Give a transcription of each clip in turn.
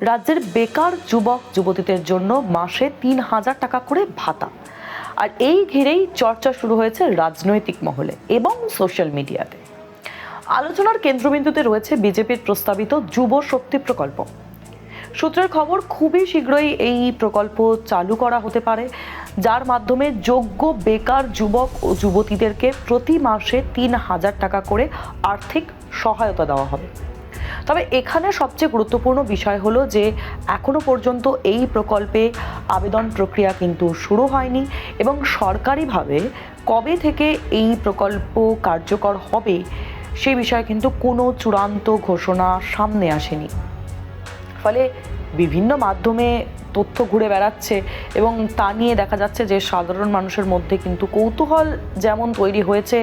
রাজ্যের বেকার যুবক যুবতীদের জন্য মাসে ৩,০০০ টাকা করে ভাতা। আর এই ঘিরেই চর্চা শুরু হয়েছে রাজনৈতিক মহলে এবং সোশ্যাল মিডিয়াতে। আলোচনার কেন্দ্রবিন্দুতে রয়েছে বিজেপির প্রস্তাবিত যুব শক্তি প্রকল্প। সূত্রের খবর, খুবই শীঘ্রই এই প্রকল্প চালু করা হতে পারে, যার মাধ্যমে যোগ্য বেকার যুবক ও যুবতীদেরকে প্রতি মাসে ৩,০০০ টাকা করে আর্থিক সহায়তা দেওয়া হবে। তবে এখানে সবচেয়ে গুরুত্বপূর্ণ বিষয় হলো যে এখনো পর্যন্ত এই প্রকল্পে আবেদন প্রক্রিয়া কিন্তু শুরু হয়নি এবং সরকারিভাবে কবে থেকে এই প্রকল্প কার্যকর হবে সে বিষয়ে কিন্তু কোনো চূড়ান্ত ঘোষণা সামনে আসেনি। ফলে বিভিন্ন মাধ্যমে তথ্য ঘুরে বেড়াচ্ছে এবং তা নিয়ে দেখা যাচ্ছে যে সাধারণ মানুষের মধ্যে কিন্তু কৌতূহল যেমন তৈরি হয়েছে,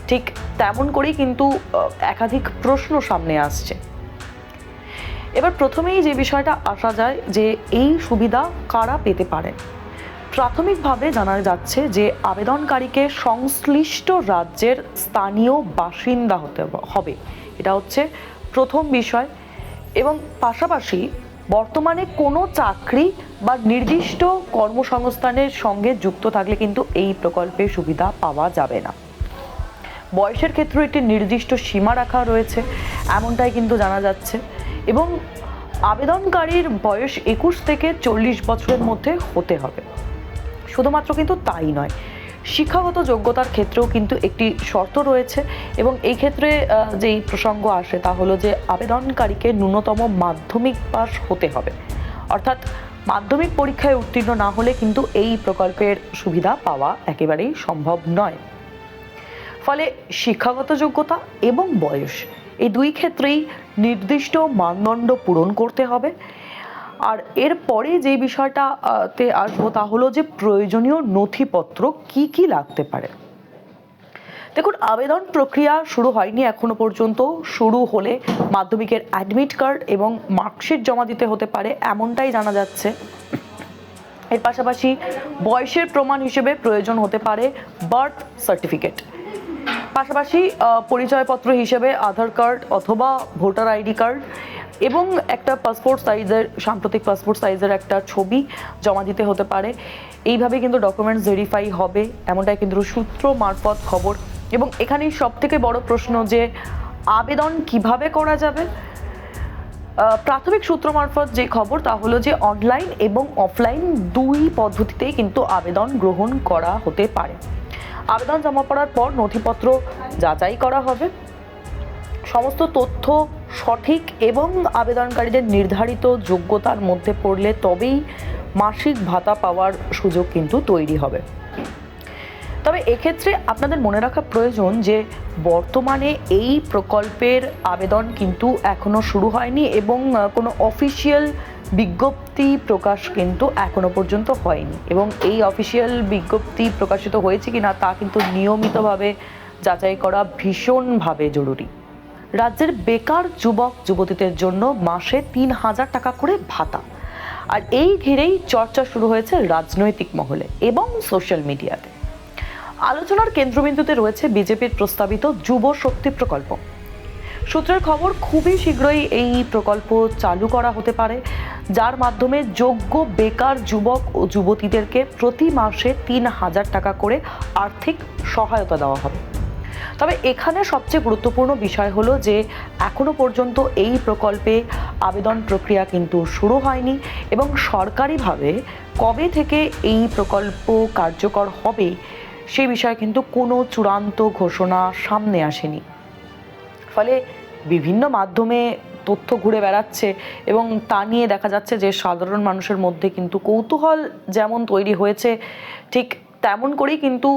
ঠিক তেমন করেই কিন্তু একাধিক প্রশ্ন সামনে আসছে। এবার প্রথমেই যে বিষয়টা আসা যায় যে এই সুবিধা কারা পেতে পারেন। প্রাথমিকভাবে জানা যাচ্ছে যে আবেদনকারীকে সংশ্লিষ্ট রাজ্যের স্থানীয় বাসিন্দা হতে হবে, এটা হচ্ছে প্রথম বিষয়। এবং পাশাপাশি বর্তমানে কোনো চাকরি বা নির্দিষ্ট কর্মসংস্থানের সঙ্গে যুক্ত থাকলে কিন্তু এই প্রকল্পের সুবিধা পাওয়া যাবে না। বয়সের ক্ষেত্রে একটি নির্দিষ্ট সীমা রাখা রয়েছে, এমনটাই কিন্তু জানা যাচ্ছে। এবং আবেদনকারীর বয়স ২১ থেকে ৪০ বছরের মধ্যে হতে হবে। শুধুমাত্র কিন্তু তাই নয়, শিক্ষাগত যোগ্যতার ক্ষেত্রেও কিন্তু একটি শর্ত রয়েছে। এবং এই ক্ষেত্রে যেই প্রসঙ্গ আসে তা হলো যে আবেদনকারীকে ন্যূনতম মাধ্যমিক পাস হতে হবে, অর্থাৎ মাধ্যমিক পরীক্ষায় উত্তীর্ণ না হলে কিন্তু এই প্রকল্পের সুবিধা পাওয়া একেবারেই সম্ভব নয়। ফলে শিক্ষাগত যোগ্যতা এবং বয়স এই দুই ক্ষেত্রেই নির্দিষ্ট মানদণ্ড পূরণ করতে হবে। আর এরপরে যে বিষয়টাতে আসবো তা হলো যে প্রয়োজনীয় নথিপত্র কি কি লাগতে পারে। দেখুন, আবেদন প্রক্রিয়া শুরু হয়নি এখনো পর্যন্ত। শুরু হলে মাধ্যমিকের অ্যাডমিট কার্ড এবং মার্কশিট জমা দিতে হতে পারে, এমনটাই জানা যাচ্ছে। এর পাশাপাশি বয়সের প্রমাণ হিসেবে প্রয়োজন হতে পারে বার্থ সার্টিফিকেট, পাশাপাশি পরিচয়পত্র হিসেবে আধার কার্ড অথবা ভোটার আইডি কার্ড এবং একটা পাসপোর্ট সাইজের, সাম্প্রতিক পাসপোর্ট সাইজের একটা ছবি জমা দিতে হতে পারে। এইভাবে কিন্তু ডকুমেন্টস ভেরিফাই হবে, এমনটাই কিন্তু সূত্র মারফত খবর। এবং এখানেই সব থেকে বড় প্রশ্ন যে আবেদন কিভাবে করা যাবে। প্রাথমিক সূত্র মারফত যে খবর তা হলো যে অনলাইন এবং অফলাইন দুই পদ্ধতিতেই কিন্তু আবেদন গ্রহণ করা হতে পারে। আবেদন জমা পড়ার পর নথিপত্র যাচাই করা হবে, সমস্ত তথ্য সঠিক এবং আবেদনকারীদের নির্ধারিত যোগ্যতার মধ্যে পড়লে তবেই মাসিক ভাতা পাওয়ার সুযোগ কিন্তু তৈরি হবে। তবে এক্ষেত্রে আপনাদের মনে রাখা প্রয়োজন যে বর্তমানে এই প্রকল্পের আবেদন কিন্তু এখনো শুরু হয়নি এবং কোনো অফিসিয়াল বিজ্ঞপ্তি প্রকাশ কিন্তু এখনো পর্যন্ত হয়নি। এবং এই অফিসিয়াল বিজ্ঞপ্তি প্রকাশিত হয়েছে কিনা তা কিন্তু নিয়মিতভাবে যাচাই করা ভীষণভাবে জরুরি। রাজ্যের বেকার যুবক যুবতীদের জন্য মাসে ৩,০০০ টাকা করে ভাতা। আর এই ঘিরেই চর্চা শুরু হয়েছে রাজনৈতিক মহলে এবং সোশ্যাল মিডিয়াতে। আলোচনার কেন্দ্রবিন্দুতে রয়েছে বিজেপির প্রস্তাবিত যুব শক্তি প্রকল্প। সূত্রের খবর, খুবই শীঘ্রই এই প্রকল্প চালু করা হতে পারে, যার মাধ্যমে যোগ্য বেকার যুবক ও যুবতীদেরকে প্রতি মাসে ৩,০০০ টাকা করে আর্থিক সহায়তা দেওয়া হবে। তবে এখানে সবচেয়ে গুরুত্বপূর্ণ বিষয় হলো যে এখনো পর্যন্ত এই প্রকল্পে আবেদন প্রক্রিয়া কিন্তু শুরু হয়নি এবং সরকারিভাবে কবে থেকে এই প্রকল্প কার্যকর হবে সে বিষয়ে কিন্তু কোনো চূড়ান্ত ঘোষণা সামনে আসেনি। ফলে বিভিন্ন মাধ্যমে তথ্য ঘুরে বেড়াচ্ছে এবং তা নিয়ে দেখা যাচ্ছে যে সাধারণ মানুষের মধ্যে কিন্তু কৌতূহল যেমন তৈরি হয়েছে, ঠিক তেমন করেই কিন্তু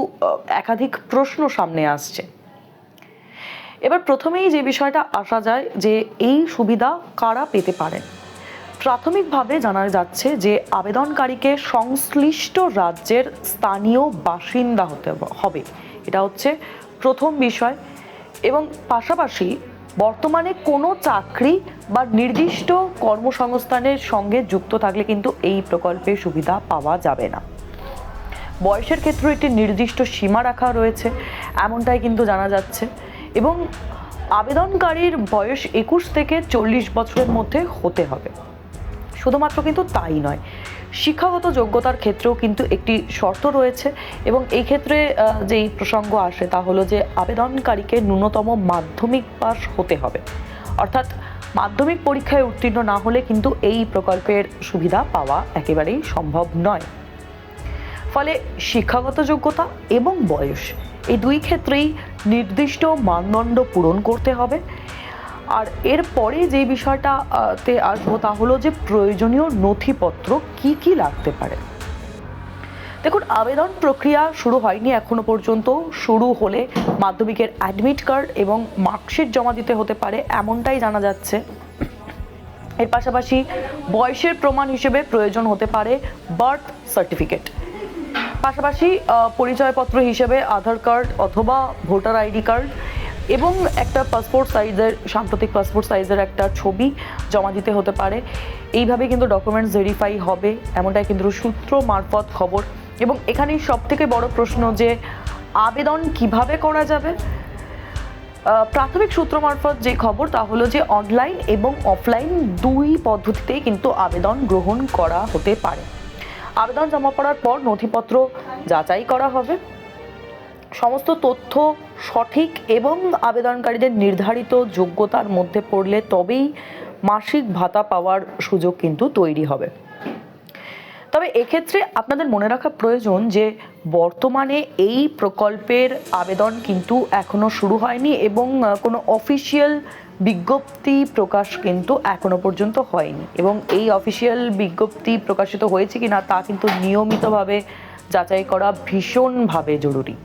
একাধিক প্রশ্ন সামনে আসছে। এবার প্রথমেই যে বিষয়টা আসা যায় যে এই সুবিধা কারা পেতে পারেন। প্রাথমিকভাবে জানা যাচ্ছে যে আবেদনকারীকে সংশ্লিষ্ট রাজ্যের স্থানীয় বাসিন্দা হতে হবে, এটা হচ্ছে প্রথম বিষয়। এবং পাশাপাশি বর্তমানে কোনো চাকরি বা নির্দিষ্ট কর্মসংস্থানের সঙ্গে যুক্ত থাকলে কিন্তু এই প্রকল্পের সুবিধা পাওয়া যাবে না। বয়সের ক্ষেত্রে একটি নির্দিষ্ট সীমা রাখা রয়েছে, এমনটাই কিন্তু জানা যাচ্ছে। এবং আবেদনকারীর বয়স ২১ থেকে ৪০ বছরের মধ্যে হতে হবে। শুধুমাত্র কিন্তু তাই নয়, শিক্ষাগত যোগ্যতার ক্ষেত্রেও কিন্তু একটি শর্ত রয়েছে এবং এই ক্ষেত্রে যেই প্রসঙ্গ আসে তা হলো যে আবেদনকারীকে ন্যূনতম মাধ্যমিক পাস হতে হবে। অর্থাৎ মাধ্যমিক পরীক্ষায় উত্তীর্ণ না হলে কিন্তু এই প্রকল্পের সুবিধা পাওয়া একেবারেই সম্ভব নয়। ফলে শিক্ষাগত যোগ্যতা এবং বয়স এই দুই ক্ষেত্রেই নির্দিষ্ট মানদণ্ড পূরণ করতে হবে। আর এরপরে যে বিষয়টাতে আসবো তা হলো যে প্রয়োজনীয় নথিপত্র কি কি লাগতে পারে। দেখুন, আবেদন প্রক্রিয়া শুরু হয়নি এখনো পর্যন্ত। শুরু হলে মাধ্যমিকের অ্যাডমিট কার্ড এবং মার্কশিট জমা দিতে হতে পারে, এমনটাই জানা যাচ্ছে। এর পাশাপাশি বয়সের প্রমাণ হিসেবে প্রয়োজন হতে পারে বার্থ সার্টিফিকেট, পাশাপাশি পরিচয়পত্র হিসেবে আধার কার্ড অথবা ভোটার আইডি কার্ড এবং একটা পাসপোর্ট সাইজের, সাম্প্রতিক পাসপোর্ট সাইজের একটা ছবি জমা দিতে হতে পারে। এইভাবে কিন্তু ডকুমেন্টস ভেরিফাই হবে, এমনটাই কিন্তু সূত্র মারফত খবর। এবং এখানেই সবথেকে বড় প্রশ্ন যে আবেদন কিভাবে করা যাবে। প্রাথমিক সূত্র মারফত যে খবর তা হলো যে অনলাইন এবং অফলাইন দুই পদ্ধতিতেই কিন্তু আবেদন গ্রহণ করা হতে পারে। আবেদন জমা পড়ার পর নথিপত্র যাচাই করা হবে, সমস্ত তথ্য সঠিক এবং আবেদনকারীদের নির্ধারিত যোগ্যতার মধ্যে পড়লে তবেই মাসিক ভাতা পাওয়ার সুযোগ কিন্তু তৈরি হবে। তবে এক্ষেত্রে আপনাদের মনে রাখা প্রয়োজন যে বর্তমানে এই প্রকল্পের আবেদন কিন্তু এখনো শুরু হয়নি এবং কোনো অফিসিয়াল বিজ্ঞপ্তি প্রকাশ কিন্তু এখনো পর্যন্ত হয়নি। এবং এই অফিসিয়াল বিজ্ঞপ্তি প্রকাশিত হয়েছে কিনা তা কিন্তু নিয়মিতভাবে যাচাই করা ভীষণভাবে জরুরি।